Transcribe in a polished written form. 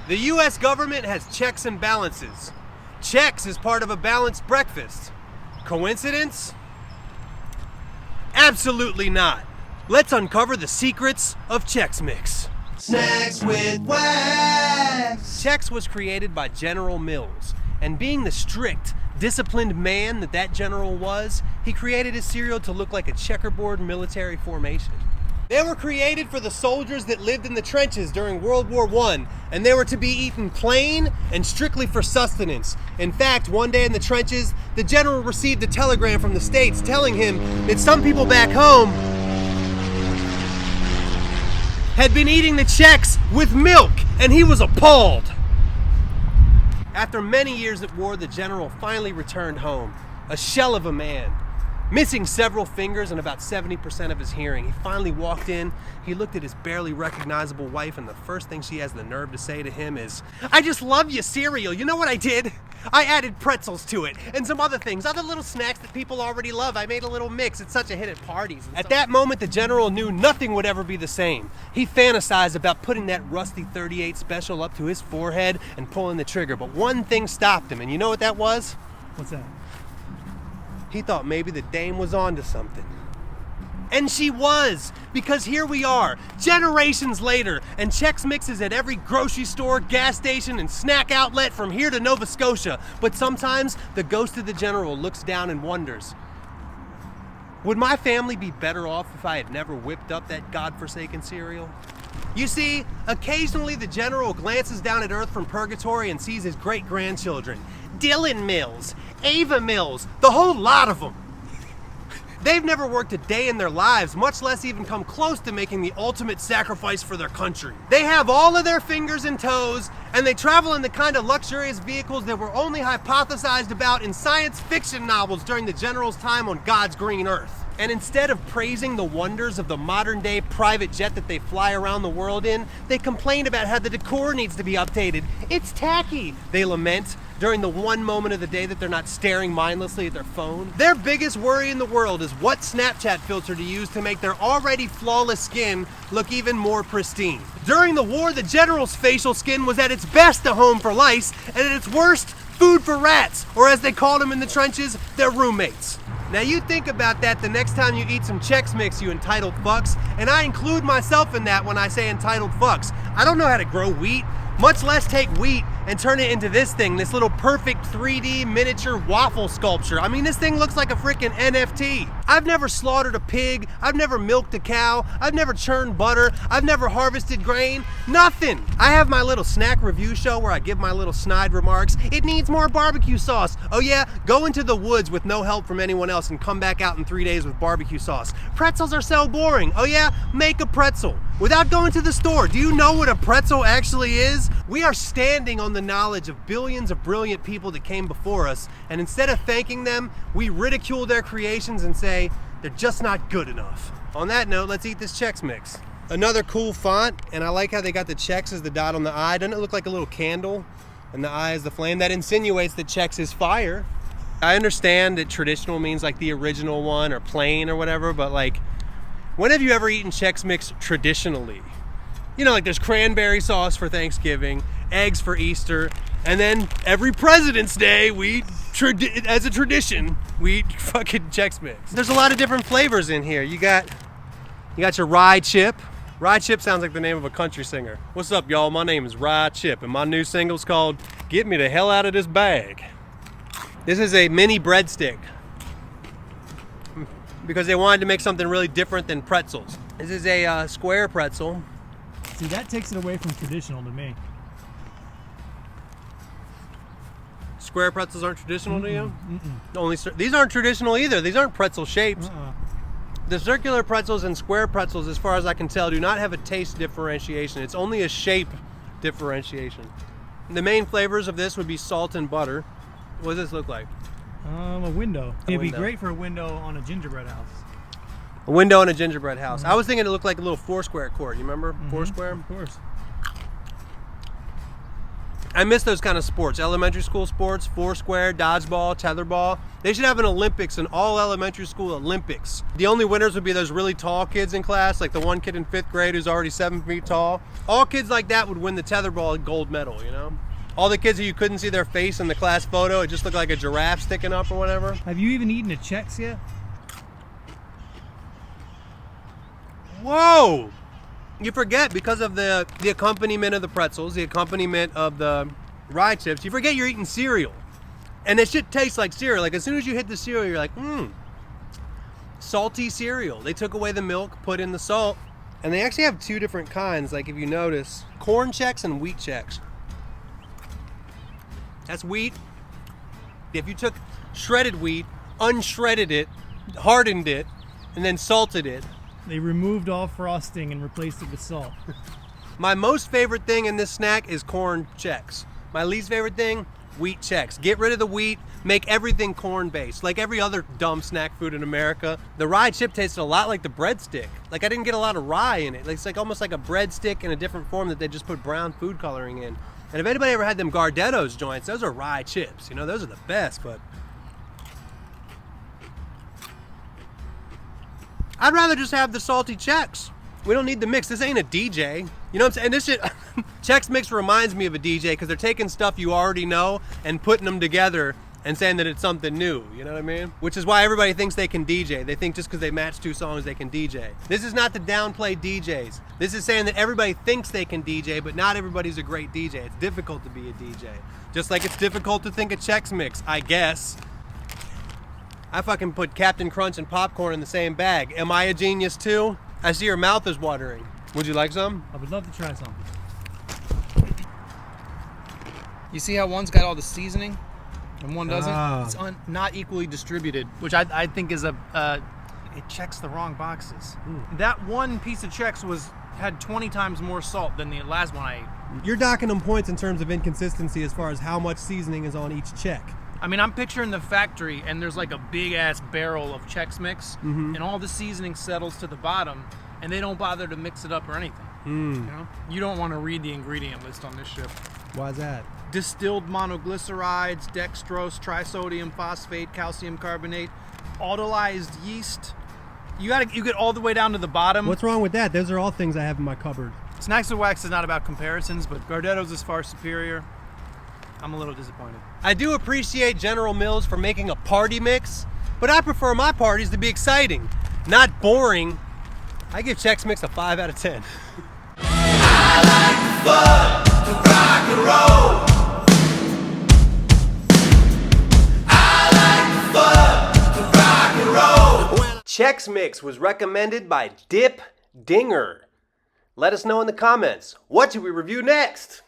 The U.S. government has checks and balances. Chex is part of a balanced breakfast. Coincidence? Absolutely not. Let's uncover the secrets of Chex Mix. Snacks with wax. Chex was created by General Mills, and being the strict, disciplined man that general was, he created his cereal to look like a checkerboard military formation. They were created for the soldiers that lived in the trenches during World War I, and they were to be eaten plain and strictly for sustenance. In fact, one day in the trenches, the general received a telegram from the States telling him that some people back home had been eating the Chex with milk, and he was appalled. After many years at war, the general finally returned home, a shell of a man, missing several fingers and about 70% of his hearing. He finally walked in, he looked at his barely recognizable wife, and the first thing she has the nerve to say to him is, "I just love your cereal. You know what I did? I added pretzels to it and some other things, other little snacks that people already love. I made a little mix. It's such a hit at parties." At that moment, the general knew nothing would ever be the same. He fantasized about putting that rusty 38 special up to his forehead and pulling the trigger, but one thing stopped him, and you know what that was? What's that? He thought maybe the dame was onto something. And she was, because here we are, generations later, and Chex Mix is at every grocery store, gas station, and snack outlet from here to Nova Scotia. But sometimes the ghost of the general looks down and wonders, would my family be better off if I had never whipped up that godforsaken cereal? You see, occasionally the general glances down at Earth from purgatory and sees his great-grandchildren. Dylan Mills, Ava Mills, the whole lot of them. They've never worked a day in their lives, much less even come close to making the ultimate sacrifice for their country. They have all of their fingers and toes, and they travel in the kind of luxurious vehicles that were only hypothesized about in science fiction novels during the general's time on God's green earth. And instead of praising the wonders of the modern-day private jet that they fly around the world in, they complain about how the decor needs to be updated. It's tacky, they lament, during the one moment of the day that they're not staring mindlessly at their phone. Their biggest worry in the world is what Snapchat filter to use to make their already flawless skin look even more pristine. During the war, the general's facial skin was at its best a home for lice, and at its worst, food for rats, or as they called them in the trenches, their roommates. Now you think about that the next time you eat some Chex Mix, you entitled fucks, and I include myself in that when I say entitled fucks. I don't know how to grow wheat, much less take wheat and turn it into this thing, this little perfect 3D miniature waffle sculpture. I mean, this thing looks like a freaking NFT. I've never slaughtered a pig, I've never milked a cow, I've never churned butter, I've never harvested grain, nothing. I have my little snack review show where I give my little snide remarks. It needs more barbecue sauce. Oh yeah, go into the woods with no help from anyone else and come back out in 3 days with barbecue sauce. Pretzels are so boring. Oh yeah, make a pretzel. Without going to the store, do you know what a pretzel actually is? We are standing on the knowledge of billions of brilliant people that came before us, and instead of thanking them, we ridicule their creations and say, they're just not good enough. On that note, let's eat this Chex Mix. Another cool font, and I like how they got the Chex as the dot on the eye. Doesn't it look like a little candle? And the eye is the flame. That insinuates that Chex is fire. I understand that traditional means like the original one or plain or whatever, but like, when have you ever eaten Chex Mix traditionally? You know, like there's cranberry sauce for Thanksgiving, eggs for Easter, and then every President's Day, we eat, as a tradition, we eat fucking Chex Mix. There's a lot of different flavors in here. You got your rye chip. Rye chip sounds like the name of a country singer. What's up, y'all? My name is Rye Chip, and my new single's called Get Me the Hell Out of This Bag. This is a mini breadstick, because they wanted to make something really different than pretzels. This is a square pretzel. See, that takes it away from traditional to me. Square pretzels aren't traditional to you? These aren't traditional either. These aren't pretzel shapes. The circular pretzels and square pretzels, as far as I can tell, do not have a taste differentiation. It's only a shape differentiation. The main flavors of this would be salt and butter. What does this look like? A window. It'd be great for a window on a gingerbread house. A window in a gingerbread house. I was thinking it looked like a little Foursquare cord. You remember Foursquare? Of course. I miss those kind of sports. Elementary school sports, foursquare, dodgeball, tetherball. They should have an Olympics, an all elementary school Olympics. The only winners would be those really tall kids in class, like the one kid in 5th grade who's already 7 feet tall. All kids like that would win the tetherball gold medal, you know? All the kids who you couldn't see their face in the class photo, it just looked like a giraffe sticking up or whatever. Have you even eaten a Chex yet? Whoa! You forget, because of the accompaniment of the pretzels, the accompaniment of the rye chips, you forget you're eating cereal. And it shit tastes like cereal. Like as soon as you hit the cereal, you're like, salty cereal. They took away the milk, put in the salt, and they actually have 2 different kinds, like if you notice, corn Chex and wheat Chex. That's wheat. If you took shredded wheat, unshredded it, hardened it, and then salted it. They removed all frosting and replaced it with salt. My most favorite thing in this snack is corn Chex. My least favorite thing, wheat Chex. Get rid of the wheat, make everything corn-based. Like every other dumb snack food in America. The rye chip tasted a lot like the breadstick. Like I didn't get a lot of rye in it. It's like almost like a breadstick in a different form that they just put brown food coloring in. And if anybody ever had them Gardetto's joints, those are rye chips. You know, those are the best, but I'd rather just have the salty Chex. We don't need the mix. This ain't a DJ. You know what I'm saying? And this shit, Chex Mix reminds me of a DJ because they're taking stuff you already know and putting them together and saying that it's something new. You know what I mean? Which is why everybody thinks they can DJ. They think just because they match 2 songs, they can DJ. This is not to downplay DJs. This is saying that everybody thinks they can DJ, but not everybody's a great DJ. It's difficult to be a DJ. Just like it's difficult to think of Chex Mix, I guess. I fucking put Captain Crunch and popcorn in the same bag. Am I a genius too? I see your mouth is watering. Would you like some? I would love to try some. You see how one's got all the seasoning and one doesn't? Ah. It's not equally distributed, which I think is it checks the wrong boxes. That one piece of Chex had 20 times more salt than the last one I ate. You're docking them points in terms of inconsistency as far as how much seasoning is on each check. I mean, I'm picturing the factory, and there's like a big-ass barrel of Chex Mix, and all the seasoning settles to the bottom, and they don't bother to mix it up or anything. You know? You don't want to read the ingredient list on this shit. Why is that? Distilled monoglycerides, dextrose, trisodium phosphate, calcium carbonate, autolyzed yeast. You get all the way down to the bottom. What's wrong with that? Those are all things I have in my cupboard. Snacks with Wax is not about comparisons, but Gardetto's is far superior. I'm a little disappointed. I do appreciate General Mills for making a party mix, but I prefer my parties to be exciting, not boring. I give Chex Mix a 5 out of 10. I like fun to rock and roll. I like fun to rock and roll. Chex Mix was recommended by Dip Dinger. Let us know in the comments. What should we review next?